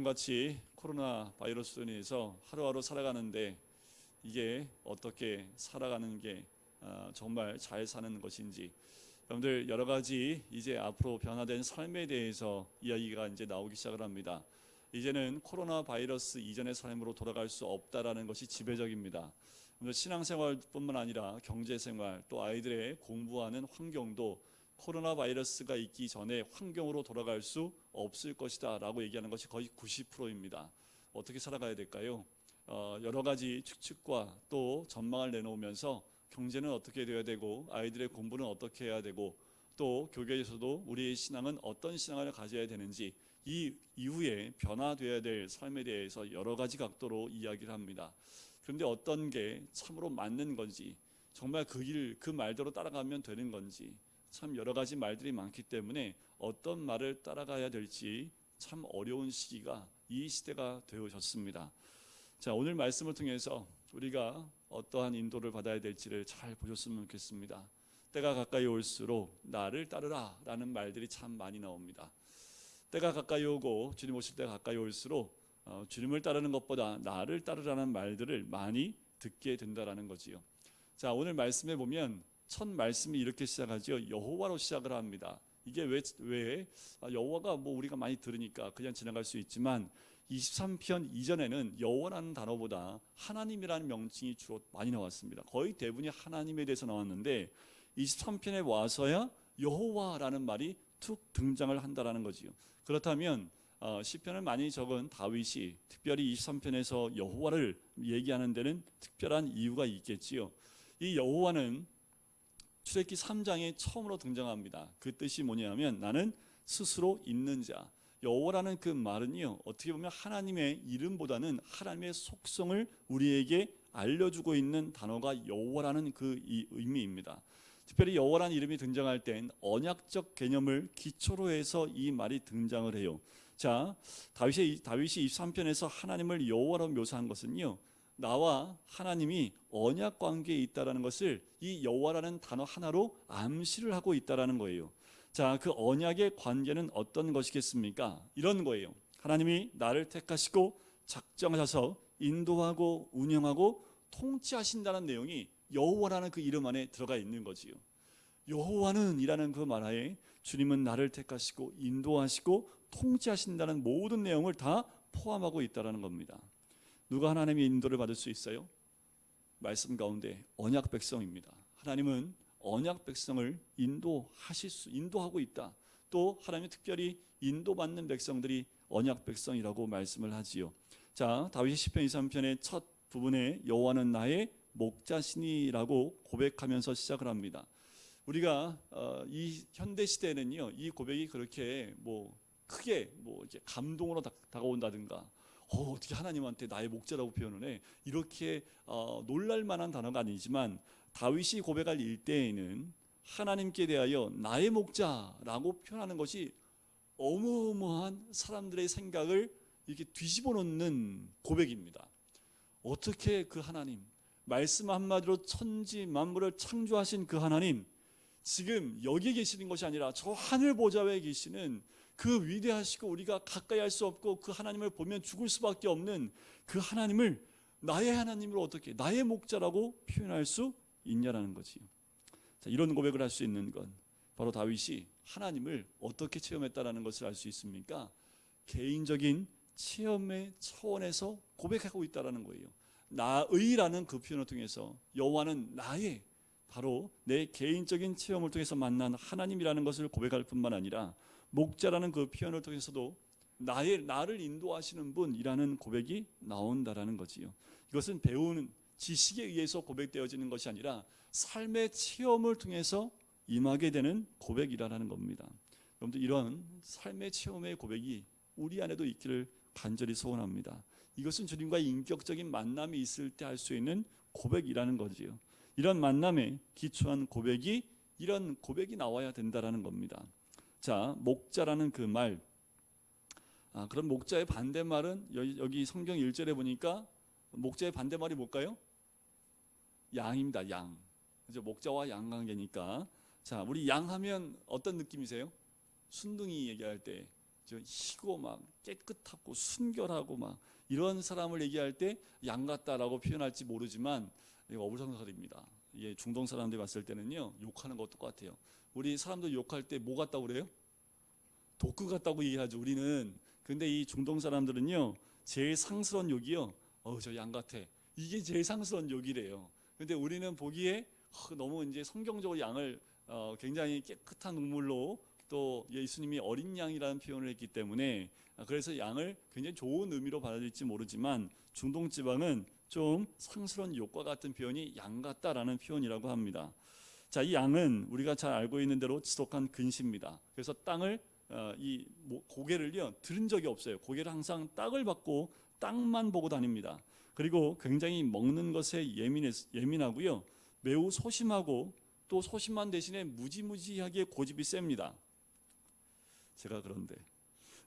요즘같이 코로나 바이러스로 인해서 하루하루 살아가는데 이게 어떻게 살아가는 게 정말 잘 사는 것인지, 여러분들 여러 가지 이제 앞으로 변화된 삶에 대해서 이야기가 이제 나오기 시작을 합니다. 이제는 코로나 바이러스 이전의 삶으로 돌아갈 수 없다라는 것이 지배적입니다. 신앙생활뿐만 아니라 경제생활, 또 아이들의 공부하는 환경도 코로나 바이러스가 있기 전에 환경으로 돌아갈 수 없을 것이다 라고 얘기하는 것이 거의 90%입니다. 어떻게 살아가야 될까요? 여러 가지 추측과 또 전망을 내놓으면서 경제는 어떻게 되어야 되고, 아이들의 공부는 어떻게 해야 되고, 또 교계에서도 우리의 신앙은 어떤 신앙을 가져야 되는지, 이 이후에 변화되어야 될 삶에 대해서 여러 가지 각도로 이야기를 합니다. 그런데 어떤 게 참으로 맞는 건지, 정말 그 말대로 따라가면 되는 건지, 참 여러 가지 말들이 많기 때문에 어떤 말을 따라가야 될지 참 어려운 시기가 이 시대가 되어졌습니다. 자, 오늘 말씀을 통해서 우리가 어떠한 인도를 받아야 될지를 잘 보셨으면 좋겠습니다. 때가 가까이 올수록 나를 따르라 라는 말들이 참 많이 나옵니다. 때가 가까이 오고 주님 오실 때가 가까이 올수록 주님을 따르는 것보다 나를 따르라는 말들을 많이 듣게 된다라는 거지요. 자, 오늘 말씀에 보면 첫 말씀이 이렇게 시작하죠. 여호와로 시작을 합니다. 이게 왜 여호와가 우리가 많이 들으니까 그냥 지나갈 수 있지만 23편 이전에는 여호와라는 단어보다 하나님이라는 명칭이 주로 많이 나왔습니다. 거의 대부분이 하나님에 대해서 나왔는데 23편에 와서야 여호와라는 말이 툭 등장을 한다라는 거지요. 그렇다면 시편을 많이 적은 다윗이 특별히 23편에서 여호와를 얘기하는 데는 특별한 이유가 있겠지요. 이 여호와는 출애굽기 3장에 처음으로 등장합니다. 그 뜻이 뭐냐면 나는 스스로 있는 자. 여호와라는 그 말은요, 어떻게 보면 하나님의 이름보다는 하나님의 속성을 우리에게 알려주고 있는 단어가 여호와라는 그 의미입니다. 특별히 여호와라는 이름이 등장할 땐 언약적 개념을 기초로 해서 이 말이 등장을 해요. 자, 다윗이 23편에서 하나님을 여호와로 묘사한 것은요, 나와 하나님이 언약 관계에 있다라는 것을 이 여호와라는 단어 하나로 암시를 하고 있다라는 거예요. 자, 그 언약의 관계는 어떤 것이겠습니까? 이런 거예요. 하나님이 나를 택하시고 작정하셔서 인도하고 운영하고 통치하신다는 내용이 여호와라는 그 이름 안에 들어가 있는 거지요. 여호와는 이라는 그 말하에 주님은 나를 택하시고 인도하시고 통치하신다는 모든 내용을 다 포함하고 있다는 겁니다. 누가 하나님의 인도를 받을 수 있어요? 말씀 가운데 언약 백성입니다. 하나님은 언약 백성을 인도하고 있다. 또 하나님이 특별히 인도받는 백성들이 언약 백성이라고 말씀을 하지요. 자, 다윗이 시편 23편의 첫 부분에 여호와는 나의 목자시니라고 고백하면서 시작을 합니다. 우리가 이 현대 시대에는요, 이 고백이 그렇게 크게 이제 감동으로 다가온다든가, 어떻게 하나님한테 나의 목자라고 표현을 해? 이렇게 놀랄 만한 단어가 아니지만 다윗이 고백할 일대에는 하나님께 대하여 나의 목자라고 표현하는 것이 어마어마한 사람들의 생각을 이렇게 뒤집어 놓는 고백입니다. 어떻게 그 하나님, 말씀 한마디로 천지 만물을 창조하신 그 하나님, 지금 여기에 계시는 것이 아니라 저 하늘 보좌에 계시는 그 위대하시고 우리가 가까이 할 수 없고 그 하나님을 보면 죽을 수밖에 없는 그 하나님을 나의 하나님으로 어떻게 나의 목자라고 표현할 수 있냐라는 거지요. 자, 이런 고백을 할 수 있는 건 바로 다윗이 하나님을 어떻게 체험했다라는 것을 알 수 있습니까? 개인적인 체험의 차원에서 고백하고 있다라는 거예요. 나의라는 그 표현을 통해서 여호와는 나의, 바로 내 개인적인 체험을 통해서 만난 하나님이라는 것을 고백할 뿐만 아니라 목자라는 그 표현을 통해서도 나를 인도하시는 분이라는 고백이 나온다라는 거지요. 이것은 배우는 지식에 의해서 고백되어지는 것이 아니라 삶의 체험을 통해서 임하게 되는 고백이라는 겁니다. 여러분들 이런 삶의 체험의 고백이 우리 안에도 있기를 간절히 소원합니다. 이것은 주님과의 인격적인 만남이 있을 때 할 수 있는 고백이라는 거지요. 이런 만남에 기초한 고백이, 이런 고백이 나와야 된다라는 겁니다. 자, 목자라는 그 말, 그럼 목자의 반대말은 여기 성경 1절에 보니까 목자의 반대말이 뭘까요? 양입니다. 양. 그죠? 목자와 양 관계니까. 자, 우리 양 하면 어떤 느낌이세요? 순둥이 얘기할 때 희고 막 깨끗하고 순결하고 막 이런 사람을 얘기할 때 양 같다라고 표현할지 모르지만 이거 어불성설입니다. 이게 중동 사람들이 봤을 때는요, 욕하는 것 똑같아요. 우리 사람들 욕할 때 뭐 같다고 그래요? 독그 같다고 얘기하죠, 우리는. 근데 이 중동 사람들은요, 제일 상스러운 욕이요, 저 양 같아, 이게 제일 상스러운 욕이래요. 근데 우리는 보기에 너무 이제 성경적으로 양을 굉장히 깨끗한 동물로, 또 예수님이 어린 양이라는 표현을 했기 때문에 그래서 양을 굉장히 좋은 의미로 받아들일지 모르지만 중동 지방은 좀 상스러운 욕과 같은 표현이 양 같다라는 표현이라고 합니다. 자, 이 양은 우리가 잘 알고 있는 대로 지독한 근시입니다. 그래서 땅을 고개를요 들은 적이 없어요. 고개를 항상 땅을 받고 땅만 보고 다닙니다. 그리고 굉장히 먹는 것에 예민하고요, 매우 소심하고, 또 소심한 대신에 무지무지하게 고집이 셉니다. 제가 그런데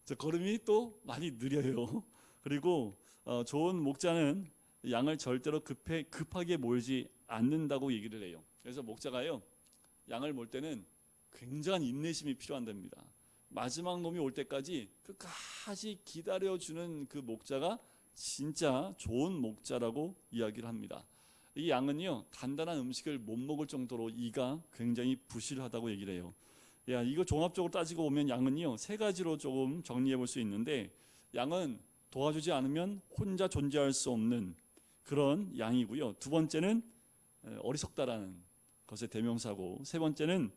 저 걸음이 또 많이 느려요. 그리고 좋은 목자는 양을 절대로 급하게 몰지 않는다고 얘기를 해요. 그래서 목자가요, 양을 몰 때는 굉장한 인내심이 필요한답니다. 마지막 놈이 올 때까지 끝까지 기다려주는 그 목자가 진짜 좋은 목자라고 이야기를 합니다. 이 양은요, 단단한 음식을 못 먹을 정도로 이가 굉장히 부실하다고 얘기를 해요. 이거 종합적으로 따지고 보면 양은요, 세 가지로 조금 정리해 볼 수 있는데, 양은 도와주지 않으면 혼자 존재할 수 없는 그런 양이고요, 두 번째는 어리석다라는 것의 대명사고, 세 번째는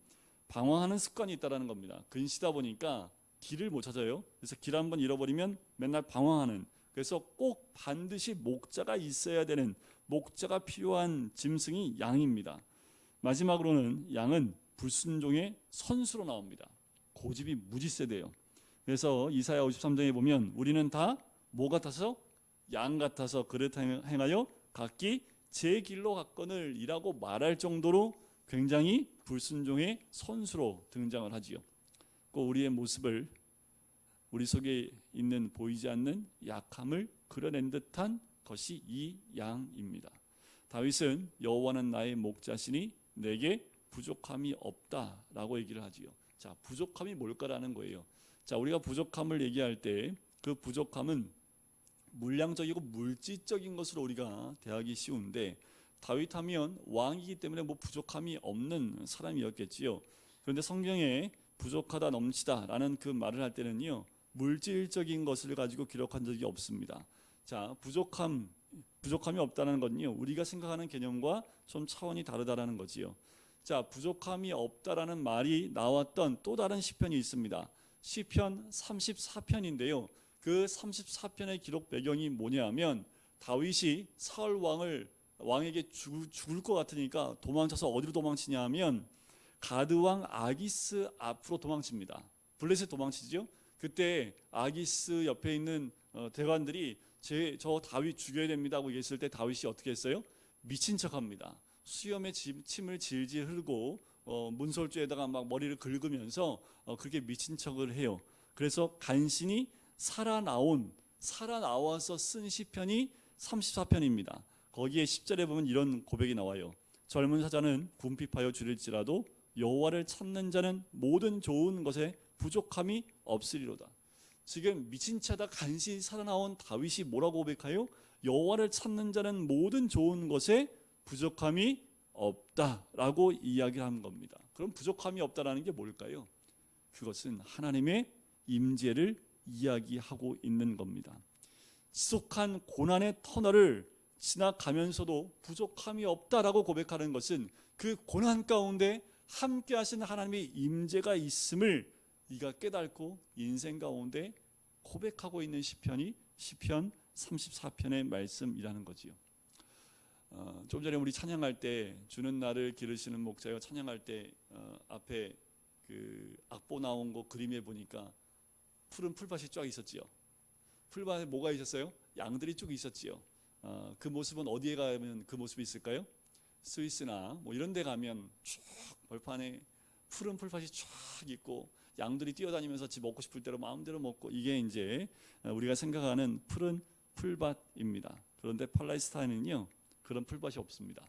방황하는 습관이 있다라는 겁니다. 근시다 보니까 길을 못 찾아요. 그래서 길 한번 잃어버리면 맨날 방황하는, 그래서 꼭 반드시 목자가 있어야 되는, 목자가 필요한 짐승이 양입니다. 마지막으로는 양은 불순종의 선수로 나옵니다. 고집이 무지 세대요. 그래서 이사야 53장에 보면 우리는 다 뭐 같아서? 양 같아서 그릇 행하여 각기 제 길로 갔거늘 이라고 말할 정도로 굉장히 불순종의 선수로 등장을 하지요. 꼭 우리의 모습을, 우리 속에 있는 보이지 않는 약함을 그려낸 듯한 것이 이 양입니다. 다윗은 여호와는 나의 목자시니 내게 부족함이 없다라고 얘기를 하지요. 자, 부족함이 뭘까라는 거예요. 자, 우리가 부족함을 얘기할 때 그 부족함은 물량적이고 물질적인 것으로 우리가 대하기 쉬운데, 다윗하면 왕이기 때문에 뭐 부족함이 없는 사람이었겠지요. 그런데 성경에 부족하다, 넘치다라는 그 말을 할 때는요, 물질적인 것을 가지고 기록한 적이 없습니다. 자, 부족함이 없다는 건요, 우리가 생각하는 개념과 좀 차원이 다르다라는 거지요. 자, 부족함이 없다라는 말이 나왔던 또 다른 시편이 있습니다. 시편 34편인데요. 그 34편의 기록 배경이 뭐냐면, 다윗이 사울 왕에게 죽을 것 같으니까 도망쳐서 어디로 도망치냐 하면 가드 왕 아기스 앞으로 도망칩니다. 블레셋 도망치죠. 그때 아기스 옆에 있는 대관들이 저 다윗 죽여야 됩니다 하고 얘기했을 때 다윗이 어떻게 했어요? 미친 척합니다. 수염에 침을 질질 흐르고 문설주에다가 막 머리를 긁으면서 그렇게 미친 척을 해요. 그래서 간신히 살아나와서 쓴 시편이 34편입니다. 거기에 10절에 보면 이런 고백이 나와요. 젊은 사자는 궁핍하여 줄일지라도 여호와를 찾는 자는 모든 좋은 것에 부족함이 없으리로다. 지금 미친 채다 간신히 살아나온 다윗이 뭐라고 고백하여? 여호와를 찾는 자는 모든 좋은 것에 부족함이 없다라고 이야기를 하는 겁니다. 그럼 부족함이 없다라는 게 뭘까요? 그것은 하나님의 임재를 이야기하고 있는 겁니다. 지속한 고난의 터널을 지나가면서도 부족함이 없다라고 고백하는 것은 그 고난 가운데 함께 하시는 하나님의 임재가 있음을 네가 깨닫고 인생 가운데 고백하고 있는 시편이 시편 34편의 말씀이라는 거지요. 좀 전에 우리 찬양할 때 주는 나를 기르시는 목자여 찬양할 때 앞에 그 악보 나온 거 그림에 보니까 푸른 풀밭이 쫙 있었지요. 풀밭에 뭐가 있었어요? 양들이 쭉 있었지요. 그 모습은 어디에 가면 그 모습이 있을까요? 스위스나 뭐 이런 데 가면 쭉 벌판에 푸른 풀밭이 쫙 있고 양들이 뛰어다니면서 지 먹고 싶을 대로 마음대로 먹고, 이게 이제 우리가 생각하는 푸른 풀밭입니다. 그런데 팔레스타인은요 그런 풀밭이 없습니다.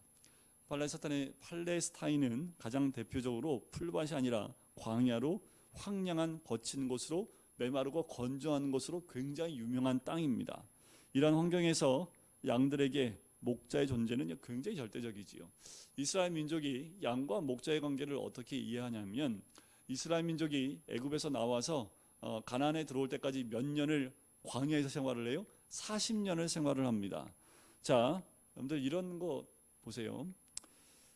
팔레스타인은 가장 대표적으로 풀밭이 아니라 광야로 황량한 거친 곳으로 메마르고 건조한 것으로 굉장히 유명한 땅입니다. 이러한 환경에서 양들에게 목자의 존재는 굉장히 절대적이지요. 이스라엘 민족이 양과 목자의 관계를 어떻게 이해하냐면, 이스라엘 민족이 애굽에서 나와서 가나안에 들어올 때까지 몇 년을 광야에서 생활을 해요? 40년을 생활을 합니다. 자, 여러분들 이런 거 보세요.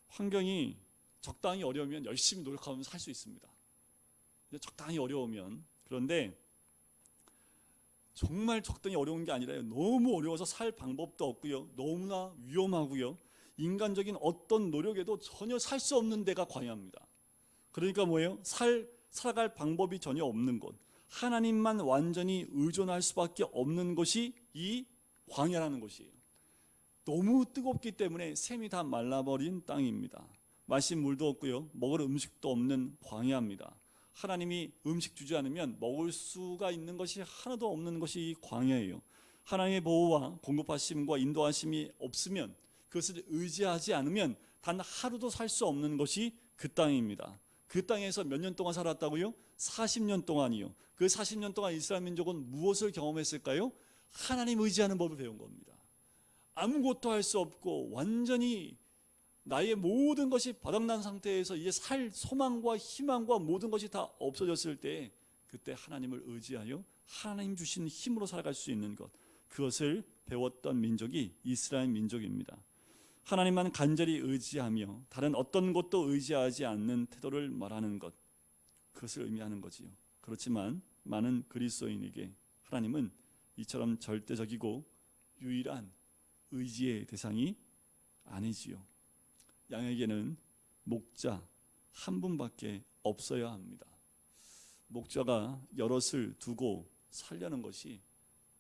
환경이 적당히 어려우면 열심히 노력하면 살 수 있습니다. 적당히 어려우면. 그런데 정말 적당히 어려운 게 아니라요, 너무 어려워서 살 방법도 없고요, 너무나 위험하고요, 인간적인 어떤 노력에도 전혀 살 수 없는 데가 광야입니다. 그러니까 뭐예요? 살아갈 방법이 전혀 없는 곳, 하나님만 완전히 의존할 수밖에 없는 것이 이 광야라는 것이에요. 너무 뜨겁기 때문에 샘이 다 말라버린 땅입니다. 마실 물도 없고요, 먹을 음식도 없는 광야입니다. 하나님이 음식 주지 않으면 먹을 수가 있는 것이 하나도 없는 것이 이 광야예요. 하나님의 보호와 공급하심과 인도하심이 없으면, 그것을 의지하지 않으면 단 하루도 살 수 없는 것이 그 땅입니다. 그 땅에서 몇 년 동안 살았다고요? 40년 동안이요. 그 40년 동안 이스라엘 민족은 무엇을 경험했을까요? 하나님 의지하는 법을 배운 겁니다. 아무것도 할 수 없고 완전히 나의 모든 것이 바닥난 상태에서 이제 살 소망과 희망과 모든 것이 다 없어졌을 때, 그때 하나님을 의지하여 하나님 주신 힘으로 살아갈 수 있는 것, 그것을 배웠던 민족이 이스라엘 민족입니다. 하나님만 간절히 의지하며 다른 어떤 것도 의지하지 않는 태도를 말하는 것, 그것을 의미하는 거지요. 그렇지만 많은 그리스도인에게 하나님은 이처럼 절대적이고 유일한 의지의 대상이 아니지요. 양에게는 목자 한 분밖에 없어야 합니다. 목자가 여럿을 두고 살려는 것이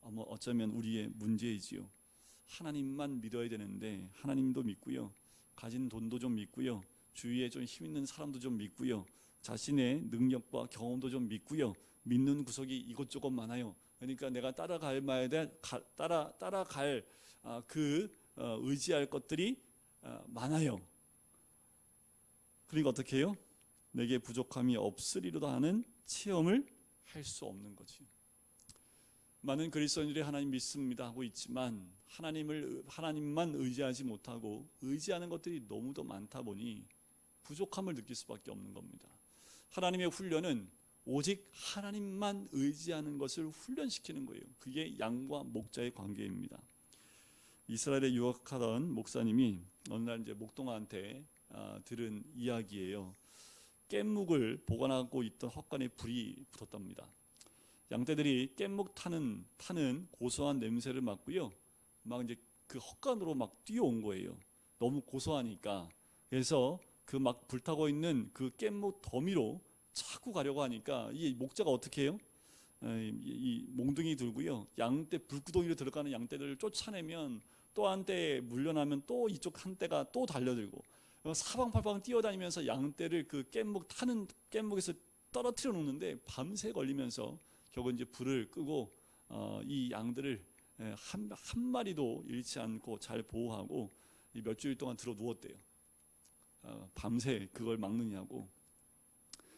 어쩌면 우리의 문제이지요. 하나님만 믿어야 되는데 하나님도 믿고요, 가진 돈도 좀 믿고요, 주위에 좀 힘 있는 사람도 좀 믿고요, 자신의 능력과 경험도 좀 믿고요, 믿는 구석이 이것저것 많아요. 그러니까 내가 따라갈 의지할 것들이 많아요. 그러니까 어떻게 해요? 내게 부족함이 없으리로다 하는 체험을 할 수 없는 거지. 많은 그리스도인들이 하나님 믿습니다 하고 있지만 하나님만 의지하지 못하고 의지하는 것들이 너무도 많다 보니 부족함을 느낄 수밖에 없는 겁니다. 하나님의 훈련은 오직 하나님만 의지하는 것을 훈련시키는 거예요. 그게 양과 목자의 관계입니다. 이스라엘에 유학하던 목사님이 어느 날 이제 목동한테 들은 이야기예요. 깻묵을 보관하고 있던 헛간에 불이 붙었답니다. 양떼들이 깻묵 타는 고소한 냄새를 맡고요, 막 이제 그 헛간으로 막 뛰어온 거예요. 너무 고소하니까. 그래서 그 막 불타고 있는 그 깻묵 더미로 자꾸 가려고 하니까 이 목자가 어떻게 해요? 이 몽둥이 들고요, 양떼 불구덩이로 들어가는 양떼들을 쫓아내면 또 한 떼에 물려나면 또 이쪽 한 떼가 또 달려들고 사방팔방 뛰어다니면서 양떼를 그 깻묵에서 떨어뜨려 놓는데 밤새 걸리면서 결국 이제 불을 끄고 이 양들을 한 마리도 잃지 않고 잘 보호하고 몇 주일 동안 들어 누웠대요. 밤새 그걸 막느냐고.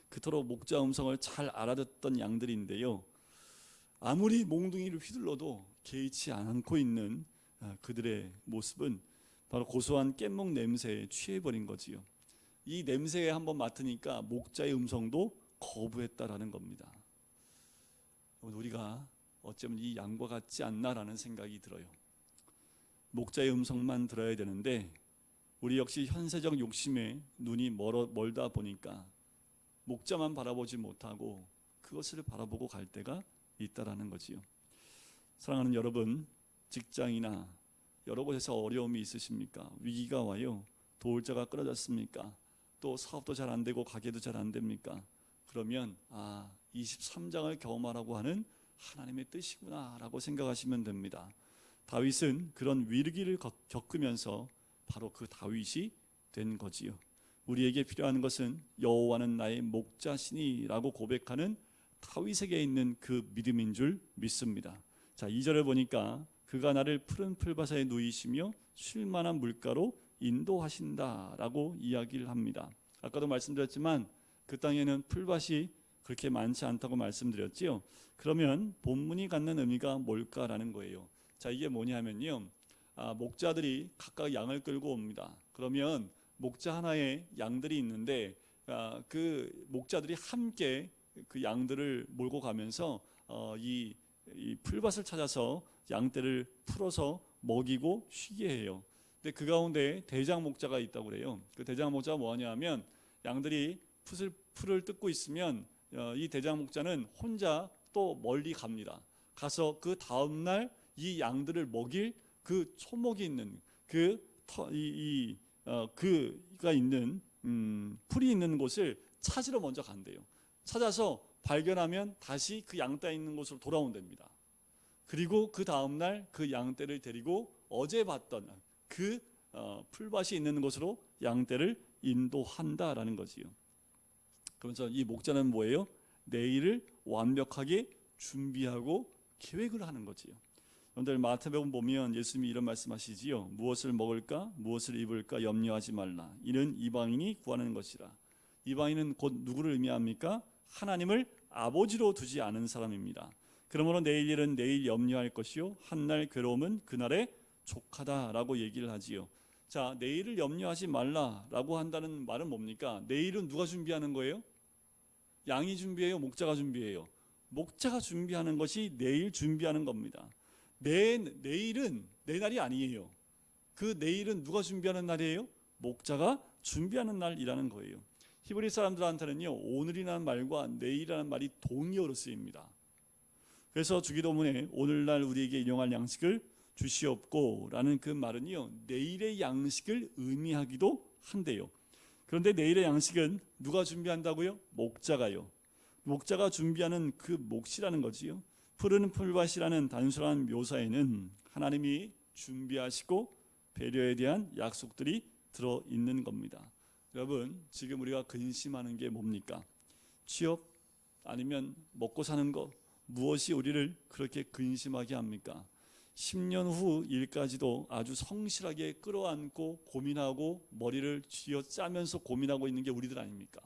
그토록 목자 음성을 잘 알아듣던 양들인데요, 아무리 몽둥이를 휘둘러도 개의치 않고 있는 그들의 모습은 바로 고소한 깻묵 냄새에 취해버린 거지요. 이 냄새에 한번 맡으니까 목자의 음성도 거부했다라는 겁니다. 우리가 어쩌면 이 양과 같지 않나라는 생각이 들어요. 목자의 음성만 들어야 되는데 우리 역시 현세적 욕심에 눈이 멀다 보니까 목자만 바라보지 못하고 그것을 바라보고 갈 때가 있다라는 거지요. 사랑하는 여러분, 직장이나 여러 곳에서 어려움이 있으십니까? 위기가 와요. 도울 자가 끊어졌습니까? 또 사업도 잘 안 되고 가게도 잘 안 됩니까? 그러면 23장을 경험하라고 하는 하나님의 뜻이구나 라고 생각하시면 됩니다. 다윗은 그런 위기를 겪으면서 바로 그 다윗이 된 거지요. 우리에게 필요한 것은 여호와는 나의 목자시니 라고 고백하는 다윗에게 있는 그 믿음인 줄 믿습니다. 자, 2절을 보니까 그가 나를 푸른 풀밭에 누이시며 쉴만한 물가로 인도하신다 라고 이야기를 합니다. 아까도 말씀드렸지만 그 땅에는 풀밭이 그렇게 많지 않다고 말씀드렸지요. 그러면 본문이 갖는 의미가 뭘까라는 거예요. 자, 이게 뭐냐면요. 목자들이 각각 양을 끌고 옵니다. 그러면 목자 하나에 양들이 있는데 그 목자들이 함께 그 양들을 몰고 가면서 이 풀밭을 찾아서 양떼를 풀어서 먹이고 쉬게 해요. 근데 그 가운데 대장 목자가 있다고 그래요. 그 대장 목자가 뭐하냐면 양들이 풀을 뜯고 있으면 이 대장 목자는 혼자 또 멀리 갑니다. 가서 그 다음 날 이 양들을 먹일 그 초목이 있는 그가 있는 풀이 있는 곳을 찾으러 먼저 간대요. 찾아서 발견하면 다시 그 양떼 있는 곳으로 돌아온답니다. 그리고 그 다음 날 그 양떼를 데리고 어제 봤던 그 풀밭이 있는 곳으로 양떼를 인도한다라는 거지요. 그래서 이 목자는 뭐예요? 내일을 완벽하게 준비하고 계획을 하는 거지요. 여러분들 마태복음 보면 예수님이 이런 말씀하시지요. 무엇을 먹을까, 무엇을 입을까 염려하지 말라. 이는 이방인이 구하는 것이라. 이방인은 곧 누구를 의미합니까? 하나님을 아버지로 두지 않은 사람입니다. 그러므로 내일 일은 내일 염려할 것이요 한날 괴로움은 그날에 족하다라고 얘기를 하지요. 자, 내일을 염려하지 말라라고 한다는 말은 뭡니까? 내일은 누가 준비하는 거예요? 양이 준비해요? 목자가 준비해요? 목자가 준비하는 것이 내일 준비하는 겁니다. 내일은 내 날이 아니에요. 그 내일은 누가 준비하는 날이에요? 목자가 준비하는 날이라는 거예요. 히브리 사람들한테는요, 오늘이라는 말과 내일이라는 말이 동의어로 쓰입니다. 그래서 주기도문에 오늘날 우리에게 일용할 양식을 주시옵고 라는 그 말은요, 내일의 양식을 의미하기도 한대요. 그런데 내일의 양식은 누가 준비한다고요? 목자가요. 목자가 준비하는 그 몫이라는 거지요. 푸른 풀밭이라는 단순한 묘사에는 하나님이 준비하시고 배려에 대한 약속들이 들어있는 겁니다. 여러분, 지금 우리가 근심하는 게 뭡니까? 취업 아니면 먹고 사는 거, 무엇이 우리를 그렇게 근심하게 합니까? 10년 후 일까지도 아주 성실하게 끌어안고 고민하고 머리를 쥐어짜면서 고민하고 있는 게 우리들 아닙니까?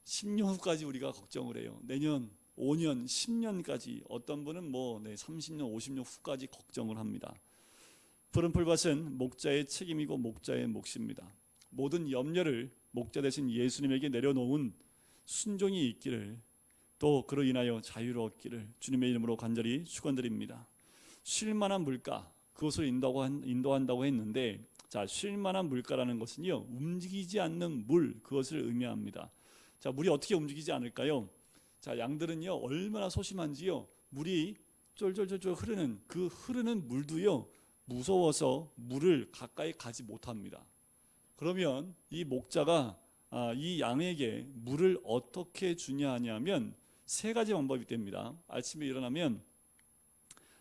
10년 후까지 우리가 걱정을 해요. 내년 5년, 10년까지, 어떤 분은 30년, 50년 후까지 걱정을 합니다. 푸른 풀밭은 목자의 책임이고 목자의 몫입니다. 모든 염려를 목자 되신 예수님에게 내려놓은 순종이 있기를, 또 그로 인하여 자유로웠기를 주님의 이름으로 간절히 축원드립니다. 쉴만한 물가, 그것을 인도한다고 했는데, 자, 쉴만한 물가라는 것은요, 움직이지 않는 물, 그것을 의미합니다. 자, 물이 어떻게 움직이지 않을까요? 자, 양들은요, 얼마나 소심한지요, 물이 쫄쫄쫄쫄 흐르는 그 흐르는 물도요, 무서워서 물을 가까이 가지 못합니다. 그러면 이 목자가 이 양에게 물을 어떻게 주냐 하냐면 세 가지 방법이 됩니다. 아침에 일어나면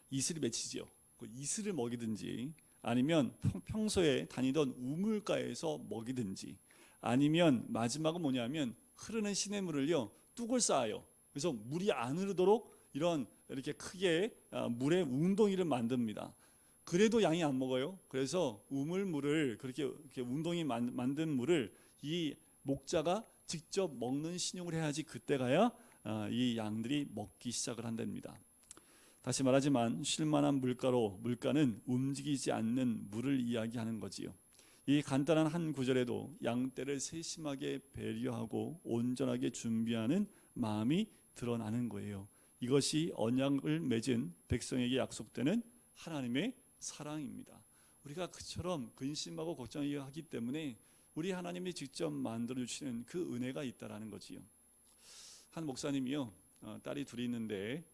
이슬을 맺히죠. 그 이슬을 먹이든지, 아니면 평소에 다니던 우물가에서 먹이든지, 아니면 마지막은 뭐냐면 흐르는 시냇물을요, 뚝을 쌓아요. 그래서 물이 안 흐르도록 이렇게 크게 물의 웅덩이를 만듭니다. 그래도 양이 안 먹어요. 그래서 우물물을 그렇게 웅덩이 만든 물을 이 목자가 직접 먹는 신용을 해야지 그때 가야 이 양들이 먹기 시작을 한답니다. 다시 말하지만 쉴만한 물가는 움직이지 않는 물을 이야기하는 거지요. 이 간단한 한 구절에도 양떼를 세심하게 배려하고 온전하게 준비하는 마음이 드러나는 거예요. 이것이 언약을 맺은 백성에게 약속되는 하나님의 사랑입니다. 우리가 그처럼 근심하고 걱정하기 때문에 우리 하나님이 직접 만들어 주시는 그 은혜가 있다라는 거지요. 한 목사님이요, 딸이 둘이 있는데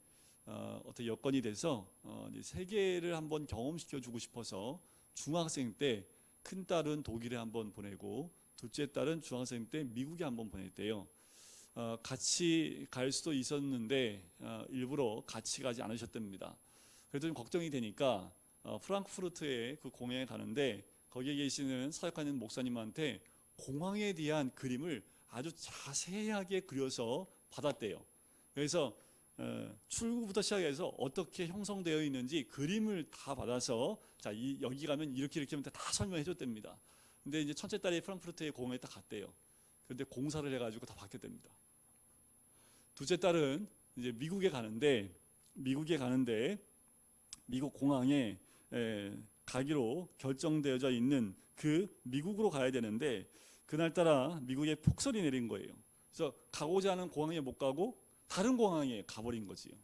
어떻게 여건이 돼서 세계를 한번 경험시켜 주고 싶어서 중학생 때 큰 딸은 독일에 한번 보내고 둘째 딸은 중학생 때 미국에 한번 보냈대요. 같이 갈 수도 있었는데 일부러 같이 가지 않으셨답니다. 그래도 좀 걱정이 되니까 프랑크푸르트에 그 공항에 가는데 거기에 계시는 사역하는 목사님한테 공항에 대한 그림을 아주 자세하게 그려서 받았대요. 그래서 출구부터 시작해서 어떻게 형성되어 있는지 그림을 다 받아서, 자, 여기 가면 이렇게 하면 다 설명해 줬답니다. 근데 이제 첫째 딸이 프랑크푸르트의 공항에 딱 갔대요. 그런데 공사를 해가지고 다 바뀌었답니다. 둘째 딸은 이제 미국에 가는데 미국 공항에 가기로 결정되어져 있는 그 미국으로 가야 되는데 그날따라 미국에 폭설이 내린 거예요. 그래서 가고자 하는 공항에 못 가고 다른 공항에 가버린 거지요.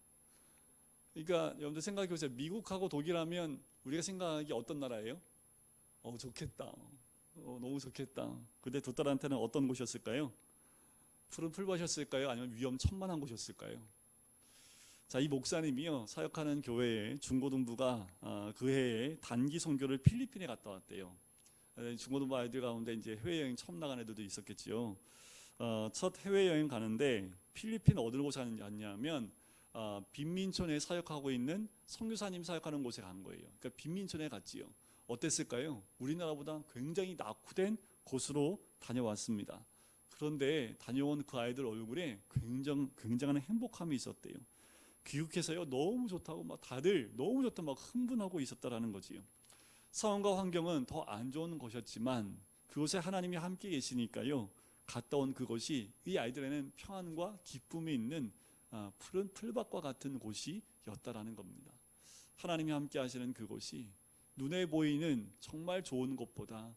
그러니까 여러분들 생각해 보세요. 미국하고 독일하면 우리가 생각하기 어떤 나라예요? 좋겠다. 너무 좋겠다. 근데 두 딸한테는 어떤 곳이었을까요? 푸른 풀밭이었을까요? 아니면 위험천만한 곳이었을까요? 자, 이 목사님이요 사역하는 교회에 중고등부가 그 해에 단기 선교를 필리핀에 갔다 왔대요. 중고등부 아이들 가운데 이제 해외여행 처음 나간 애들도 있었겠지요. 첫 해외여행 가는데 필리핀 어디로 갔냐면 빈민촌에 사역하고 있는 선교사님 사역하는 곳에 간 거예요. 그러니까 빈민촌에 갔지요. 어땠을까요? 우리나라보다 굉장히 낙후된 곳으로 다녀왔습니다. 그런데 다녀온 그 아이들 얼굴에 굉장한 행복함이 있었대요. 귀국해서요 너무 좋다고 막 다들 너무 좋다 막 흥분하고 있었다라는 거지요. 상황과 환경은 더 안 좋은 것이었지만 그곳에 하나님이 함께 계시니까요 갔다 온 그곳이 이 아이들에는 평안과 기쁨이 있는 푸른 풀밭과 같은 곳이었다라는 겁니다. 하나님이 함께 하시는 그곳이 눈에 보이는 정말 좋은 곳보다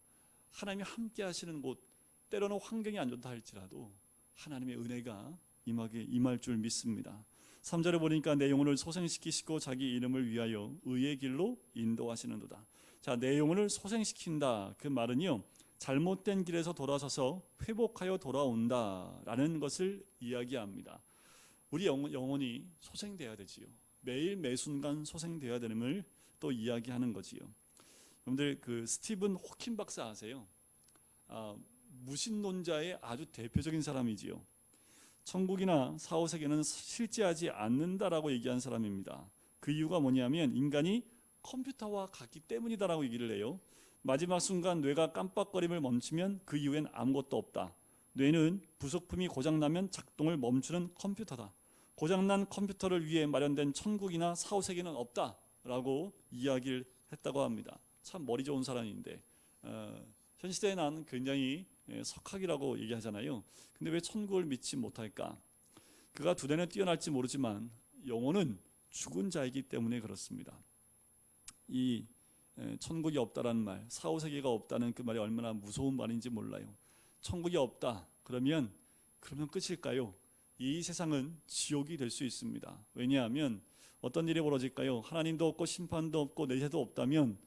하나님이 함께 하시는 곳, 때로는 환경이 안 좋다 할지라도 하나님의 은혜가 임할 줄 믿습니다. 3절에 보니까 내 영혼을 소생시키시고 자기 이름을 위하여 의의 길로 인도하시는도다. 자, 내 영혼을 소생시킨다. 그 말은요 잘못된 길에서 돌아서서 회복하여 돌아온다라는 것을 이야기합니다. 우리 영혼이 소생돼야 되지요. 매일 매순간 소생돼야 되는을 또 이야기하는 거지요. 여러분들 그 스티븐 호킨 박사 아세요? 무신론자의 아주 대표적인 사람이지요. 천국이나 사후세계는 실제하지 않는다라고 얘기한 사람입니다. 그 이유가 뭐냐면 인간이 컴퓨터와 같기 때문이다라고 얘기를 해요. 마지막 순간 뇌가 깜빡거림을 멈추면 그 이후엔 아무것도 없다. 뇌는 부속품이 고장나면 작동을 멈추는 컴퓨터다. 고장난 컴퓨터를 위해 마련된 천국이나 사후세계는 없다라고 이야기를 했다고 합니다. 참 머리 좋은 사람인데 현 시대에 나는 굉장히 석학이라고 얘기하잖아요. 근데 왜 천국을 믿지 못할까? 그가 두뇌는 뛰어날지 모르지만 영혼은 죽은 자이기 때문에 그렇습니다. 이 천국이 없다라는 말, 사후세계가 없다는 그 말이 얼마나 무서운 말인지 몰라요. 천국이 없다 그러면 끝일까요? 이 세상은 지옥이 될 수 있습니다. 왜냐하면 어떤 일이 벌어질까요? 하나님도 없고 심판도 없고 내세도 없다면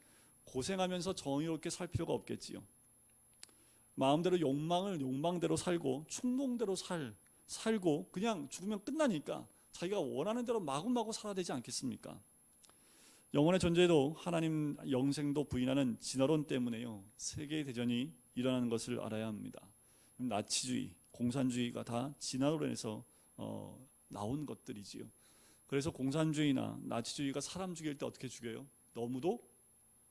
고생하면서 정의롭게 살 필요가 없겠지요. 마음대로 욕망대로 살고 충동대로 살고 그냥 죽으면 끝나니까 자기가 원하는 대로 마구마구 살아야 되지 않겠습니까? 영혼의 존재도 하나님 영생도 부인하는 진화론 때문에요 세계대전이 일어나는 것을 알아야 합니다. 나치주의, 공산주의가 다 진화론에서 나온 것들이지요. 그래서 공산주의나 나치주의가 사람 죽일 때 어떻게 죽여요? 너무도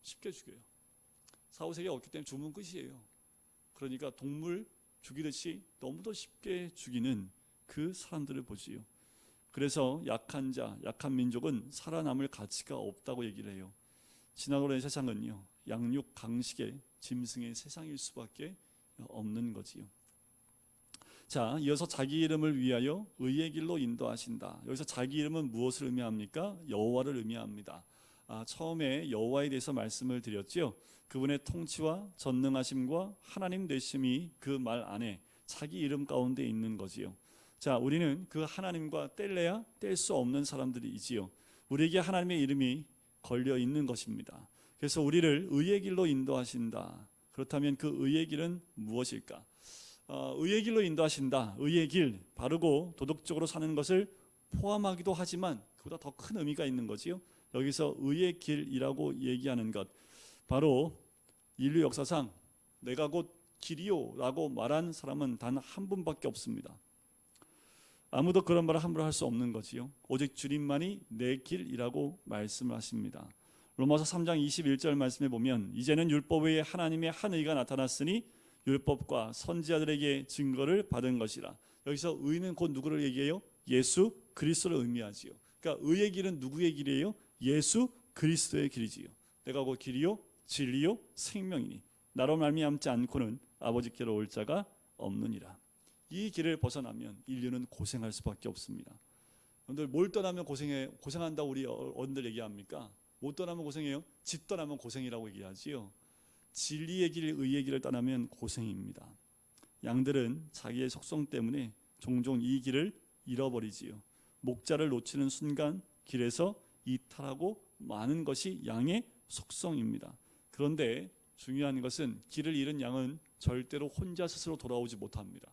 쉽게 죽여요. 사후세계가 없기 때문에 죽으면 끝이에요. 그러니까 동물 죽이듯이 너무도 쉽게 죽이는 그 사람들을 보지요. 그래서 약한 자, 약한 민족은 살아남을 가치가 없다고 얘기를 해요. 진화론의 세상은요 양육 강식의 짐승의 세상일 수밖에 없는 거지요. 자, 이어서 자기 이름을 위하여 의의 길로 인도하신다. 여기서 자기 이름은 무엇을 의미합니까? 여호와를 의미합니다. 처음에 여호와에 대해서 말씀을 드렸죠. 그분의 통치와 전능하심과 하나님 되심이 그 말 안에 자기 이름 가운데 있는 거지요. 자, 우리는 그 하나님과 뗄래야 뗄 수 없는 사람들이지요. 우리에게 하나님의 이름이 걸려 있는 것입니다. 그래서 우리를 의의 길로 인도하신다. 그렇다면 그 의의 길은 무엇일까? 의의 길로 인도하신다. 의의 길, 바르고 도덕적으로 사는 것을 포함하기도 하지만 그보다 더 큰 의미가 있는 거지요. 여기서 의의 길이라고 얘기하는 것, 바로 인류 역사상 내가 곧 길이요 라고 말한 사람은 단 한 분밖에 없습니다. 아무도 그런 말을 함부로 할 수 없는 거지요. 오직 주님만이 내 길이라고 말씀을 하십니다. 로마서 3장 21절 말씀에 보면 이제는 율법 외에 하나님의 한 의가 나타났으니 율법과 선지자들에게 증거를 받은 것이라. 여기서 의는 곧 누구를 얘기해요? 예수 그리스도를 의미하지요. 그러니까 의의 길은 누구의 길이에요? 예수 그리스도의 길이지요. 내가 곧 길이요 진리요 생명이니 나로 말미암지 않고는 아버지께로 올 자가 없느니라. 이 길을 벗어나면 인류는 고생할 수밖에 없습니다. 여러분들 뭘 떠나면 고생한다고 우리 어른들 얘기합니까? 못 떠나면 고생해요? 집 떠나면 고생이라고 얘기하지요. 진리의 길, 의의 길을 떠나면 고생입니다. 양들은 자기의 속성 때문에 종종 이 길을 잃어버리지요. 목자를 놓치는 순간 길에서 이탈하고 마는 것이 양의 속성입니다. 그런데 중요한 것은 길을 잃은 양은 절대로 혼자 스스로 돌아오지 못합니다.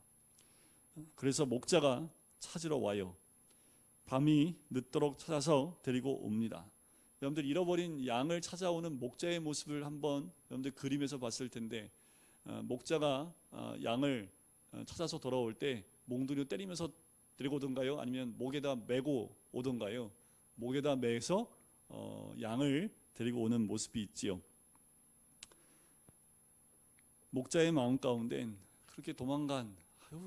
그래서 목자가 찾으러 와요. 밤이 늦도록 찾아서 데리고 옵니다. 여러분들 잃어버린 양을 찾아오는 목자의 모습을 한번 여러분들 그림에서 봤을 텐데, 목자가 양을 찾아서 돌아올 때 몽둥이로 때리면서 데리고 오던가요? 아니면 목에다 메고 오던가요? 목에다 매서 양을 데리고 오는 모습이 있지요. 목자의 마음 가운데는 그렇게 도망간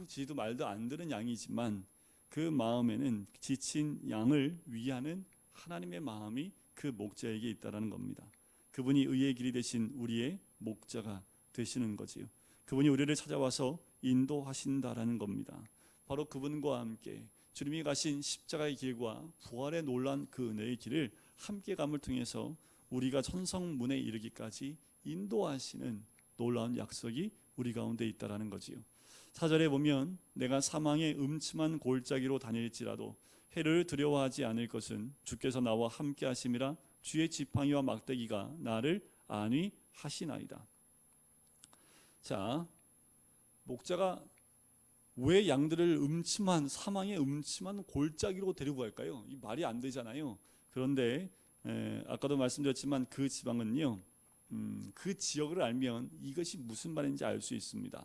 지도 말도 안 되는 양이지만 그 마음에는 지친 양을 위하는 하나님의 마음이 그 목자에게 있다라는 겁니다. 그분이 의의 길이 되신 우리의 목자가 되시는 거지요. 그분이 우리를 찾아와서 인도하신다라는 겁니다. 바로 그분과 함께 주님이 가신 십자가의 길과 부활의 놀란 그 은혜의 길을 함께 감을 통해서 우리가 천성문에 이르기까지 인도하시는 놀라운 약속이 우리 가운데 있다라는 거지요. 4절에 보면 내가 사망의 음침한 골짜기로 다닐지라도 해를 두려워하지 않을 것은 주께서 나와 함께 하심이라 주의 지팡이와 막대기가 나를 안위하시나이다. 자, 목자가 왜 양들을 사망의 음침한 골짜기로 데리고 갈까요? 이 말이 안 되잖아요. 그런데 아까도 말씀드렸지만 그 지방은요, 그 지역을 알면 이것이 무슨 말인지 알 수 있습니다.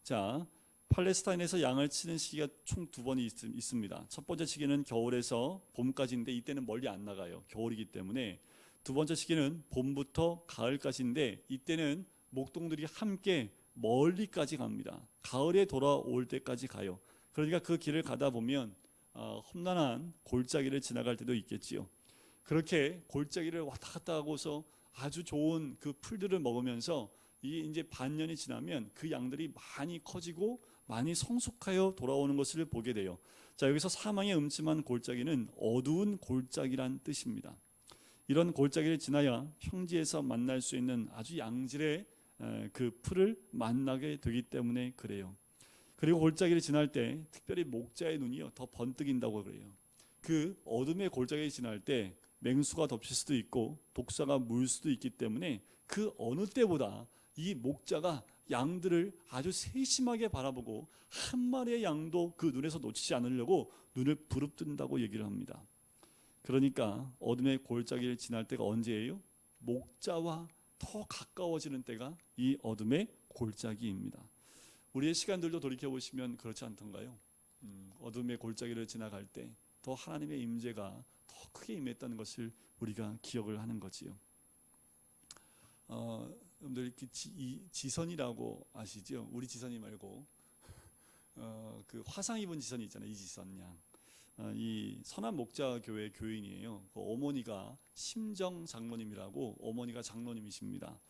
자, 팔레스타인에서 양을 치는 시기가 총 2번이 있습니다. 첫 번째 시기는 겨울에서 봄까지인데 이때는 멀리 안 나가요. 겨울이기 때문에. 두 번째 시기는 봄부터 가을까지인데 이때는 목동들이 함께 멀리까지 갑니다. 가을에 돌아올 때까지 가요. 그러니까 그 길을 가다 보면 험난한 골짜기를 지나갈 때도 있겠지요. 그렇게 골짜기를 왔다 갔다 하고서 아주 좋은 그 풀들을 먹으면서 이게 이제 반년이 지나면 그 양들이 많이 커지고 많이 성숙하여 돌아오는 것을 보게 돼요. 자, 여기서 사망의 음침한 골짜기는 어두운 골짜기란 뜻입니다. 이런 골짜기를 지나야 평지에서 만날 수 있는 아주 양질의 그 풀을 만나게 되기 때문에 그래요. 그리고 골짜기를 지날 때 특별히 목자의 눈이요 더 번뜩인다고 그래요. 그 어둠의 골짜기를 지날 때 맹수가 덮칠 수도 있고 독사가 물 수도 있기 때문에 그 어느 때보다 이 목자가 양들을 아주 세심하게 바라보고 한 마리의 양도 그 눈에서 놓치지 않으려고 눈을 부릅뜬다고 얘기를 합니다. 그러니까 어둠의 골짜기를 지날 때가 언제예요? 목자와 더 가까워지는 때가 이 어둠의 골짜기입니다. 우리의 시간들도 돌이켜보시면 그렇지 않던가요? 어둠의 골짜기를 지나갈 때 더 하나님의 임재가 더 크게 임했다는 것을 우리가 기억을 하는 거지요. 여러분들 이 지선이라고 아시죠? 우리 지선이 말고 그 화상 입은 지선이 있잖아요. 이지선 양. 이 선한 목자 교회 교인이에요. 그 어머니가 심정 장로님이라고 어머니가 장로님이십니다.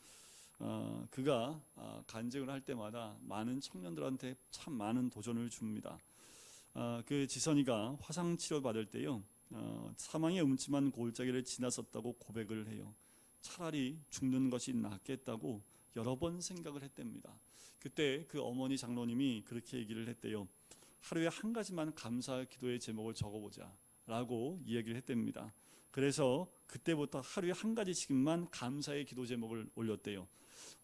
그가 간증을 할 때마다 많은 청년들한테 참 많은 도전을 줍니다. 그 지선이가 화상 치료 받을 때요, 사망의 음침한 골짜기를 지났었다고 고백을 해요. 차라리 죽는 것이 낫겠다고 여러 번 생각을 했답니다. 그때 그 어머니 장로님이 그렇게 얘기를 했대요. 하루에 한 가지만 감사 기도의 제목을 적어보자 라고 이야기를 했답니다. 그래서 그때부터 하루에 한 가지씩만 감사의 기도 제목을 올렸대요.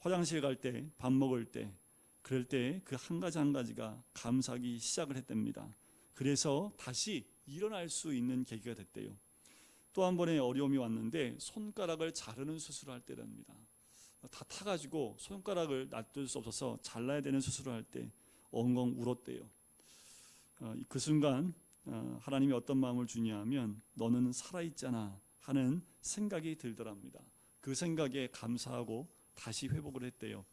화장실 갈 때, 밥 먹을 때, 그럴 때 그 한 가지 한 가지가 감사하기 시작을 했답니다. 그래서 다시 일어날 수 있는 계기가 됐대요. 또 한 번의 어려움이 왔는데 손가락을 자르는 수술을 할 때랍니다. 다 타가지고 손가락을 놔둘 수 없어서 잘라야 되는 수술을 할 때 엉엉 울었대요. 그 순간 하나님이 어떤 마음을 주냐면 너는 살아있잖아 하는 생각이 들더랍니다. 그 생각에 감사하고 다시 회복을 했대요.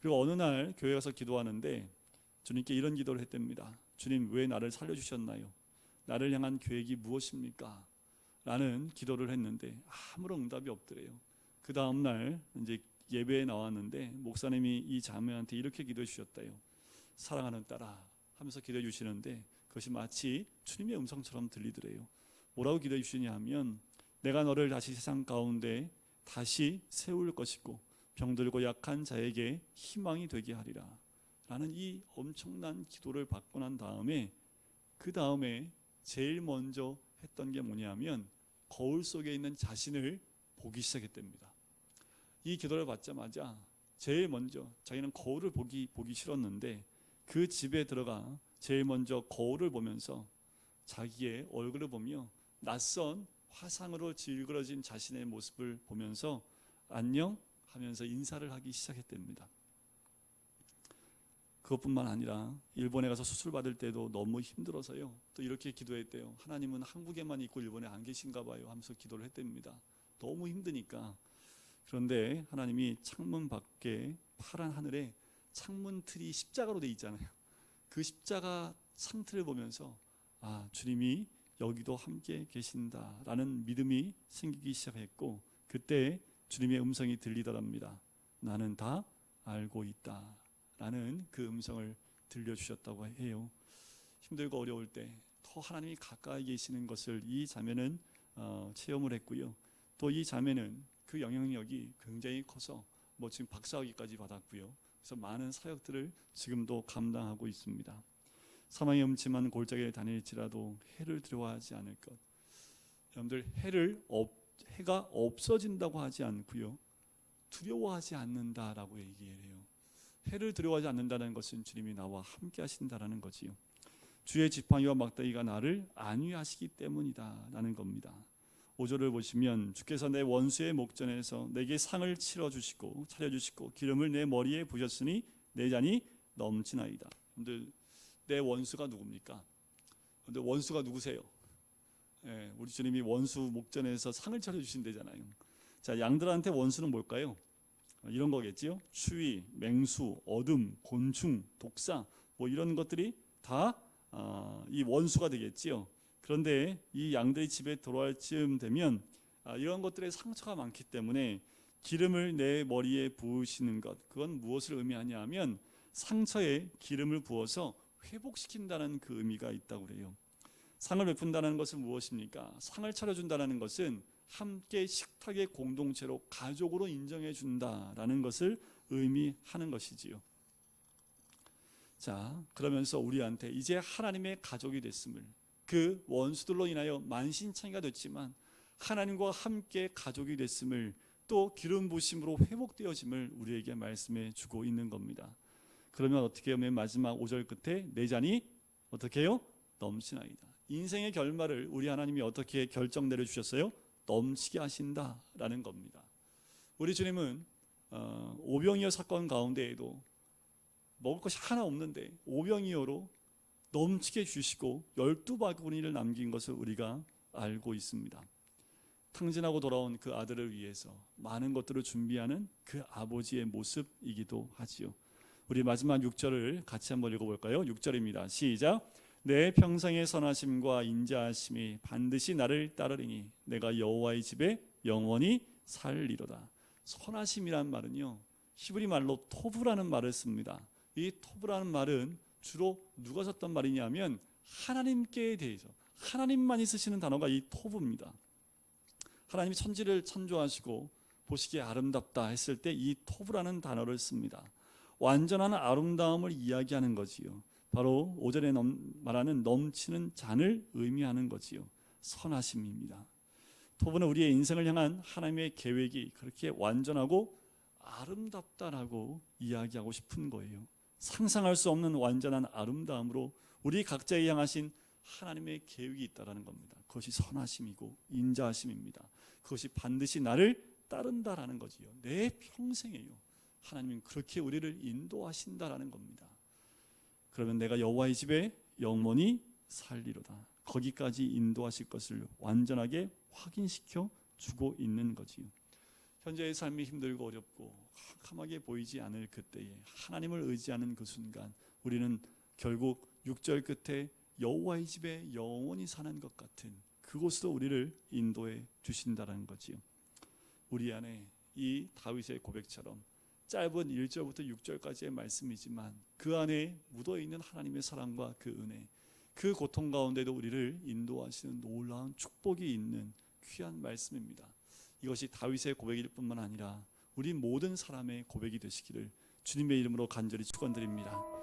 그리고 어느 날 교회 가서 기도하는데 주님께 이런 기도를 했답니다. 주님, 왜 나를 살려주셨나요? 나를 향한 계획이 무엇입니까? 라는 기도를 했는데 아무런 응답이 없더래요. 그 다음 날 이제 예배에 나왔는데 목사님이 이 자매한테 이렇게 기도해 주셨대요. 사랑하는 딸아, 하면서 기도해 주시는데 그것이 마치 주님의 음성처럼 들리더래요. 뭐라고 기도해 주시냐 하면 내가 너를 다시 세상 가운데 다시 세울 것이고 병들고 약한 자에게 희망이 되게 하리라 라는 이 엄청난 기도를 받고 난 다음에 그 다음에 제일 먼저 했던 게 뭐냐면 거울 속에 있는 자신을 보기 시작했답니다. 이 기도를 받자마자 제일 먼저 자기는 거울을 보기 싫었는데 그 집에 들어가 제일 먼저 거울을 보면서 자기의 얼굴을 보며 낯선 화상으로 질그러진 자신의 모습을 보면서 안녕 하면서 인사를 하기 시작했답니다. 그것뿐만 아니라 일본에 가서 수술 받을 때도 너무 힘들어서요. 또 이렇게 기도했대요. 하나님은 한국에만 있고 일본에 안 계신가 봐요 하면서 기도를 했답니다. 너무 힘드니까. 그런데 하나님이 창문 밖에 파란 하늘에 창문 틀이 십자가로 돼 있잖아요. 그 십자가 상틀을 보면서 아, 주님이 여기도 함께 계신다라는 믿음이 생기기 시작했고 그때 주님의 음성이 들리더랍니다. 나는 다 알고 있다 라는 그 음성을 들려주셨다고 해요. 힘들고 어려울 때 더 하나님이 가까이 계시는 것을 이 자매는 체험을 했고요. 또 이 자매는 그 영향력이 굉장히 커서 지금 박사학위까지 받았고요. 그래서 많은 사역들을 지금도 감당하고 있습니다. 사망의 음침한 골짜기에 다닐지라도 해를 두려워하지 않을 것. 여러분들 해가 없어진다고 하지 않고요. 두려워하지 않는다라고 얘기해요. 해를 두려워하지 않는다는 것은 주님이 나와 함께 하신다라는 거지요. 주의 지팡이와 막대기가 나를 안위하시기 때문이다 라는 겁니다. 5절을 보시면 주께서 내 원수의 목전에서 내게 상을 치러주시고 차려주시고 기름을 내 머리에 부으셨으니 내 잔이 넘치나이다. 여러분들 내 원수가 누굽니까? 근데 원수가 누구세요? 우리 주님이 원수 목전에서 상을 차려주신대잖아요. 자, 양들한테 원수는 뭘까요? 이런 거겠지요. 추위, 맹수, 어둠, 곤충, 독사 이런 것들이 다 이 원수가 되겠지요. 그런데 이 양들이 집에 돌아올 즈음 되면 이런 것들의 상처가 많기 때문에 기름을 내 머리에 부으시는 것, 그건 무엇을 의미하냐 하면 상처에 기름을 부어서 회복시킨다는 그 의미가 있다고 그래요. 상을 베푼다는 것은 무엇입니까? 상을 차려준다는 것은 함께 식탁의 공동체로 가족으로 인정해 준다라는 것을 의미하는 것이지요. 자, 그러면서 우리한테 이제 하나님의 가족이 됐음을, 그 원수들로 인하여 만신창이가 됐지만 하나님과 함께 가족이 됐음을, 또 기름 부심으로 회복되어짐을 우리에게 말씀해 주고 있는 겁니다. 그러면 어떻게 해요? 맨 마지막 5절 끝에 내 잔이 어떻게 해요? 넘치나이다. 인생의 결말을 우리 하나님이 어떻게 결정 내려주셨어요? 넘치게 하신다라는 겁니다. 우리 주님은 오병이어 사건 가운데에도 먹을 것이 하나 없는데 오병이어로 넘치게 주시고 12바구니를 남긴 것을 우리가 알고 있습니다. 탕진하고 돌아온 그 아들을 위해서 많은 것들을 준비하는 그 아버지의 모습이기도 하지요. 우리 마지막 6절을 같이 한번 읽어볼까요? 6절입니다. 시작. 내 평생의 선하심과 인자하심이 반드시 나를 따르리니 내가 여호와의 집에 영원히 살리로다. 선하심이란 말은요, 히브리 말로 토브라는 말을 씁니다. 이 토브라는 말은 주로 누가 썼던 말이냐면 하나님께 대해서, 하나님만이 쓰시는 단어가 이 토브입니다. 하나님이 천지를 창조하시고 보시기에 아름답다 했을 때 이 토브라는 단어를 씁니다. 완전한 아름다움을 이야기하는 거지요. 바로 5절에 말하는 넘치는 잔을 의미하는 거지요. 선하심입니다. 토브는 우리의 인생을 향한 하나님의 계획이 그렇게 완전하고 아름답다라고 이야기하고 싶은 거예요. 상상할 수 없는 완전한 아름다움으로 우리 각자에 향하신 하나님의 계획이 있다라는 겁니다. 그것이 선하심이고 인자하심입니다. 그것이 반드시 나를 따른다라는 거지요. 내 평생에요. 하나님은 그렇게 우리를 인도하신다라는 겁니다. 그러면 내가 여호와의 집에 영원히 살리로다. 거기까지 인도하실 것을 완전하게 확인시켜 주고 있는 거지요. 현재의 삶이 힘들고 어렵고 캄캄하게 보이지 않을 그때에 하나님을 의지하는 그 순간 우리는 결국 6절 끝에 여호와의 집에 영원히 사는 것 같은 그곳으로 우리를 인도해 주신다는 거지요. 우리 안에 이 다윗의 고백처럼 짧은 1절부터 6절까지의 말씀이지만 그 안에 묻어있는 하나님의 사랑과 그 은혜, 그 고통 가운데도 우리를 인도하시는 놀라운 축복이 있는 귀한 말씀입니다. 이것이 다윗의 고백일 뿐만 아니라 우리 모든 사람의 고백이 되시기를 주님의 이름으로 간절히 축원드립니다.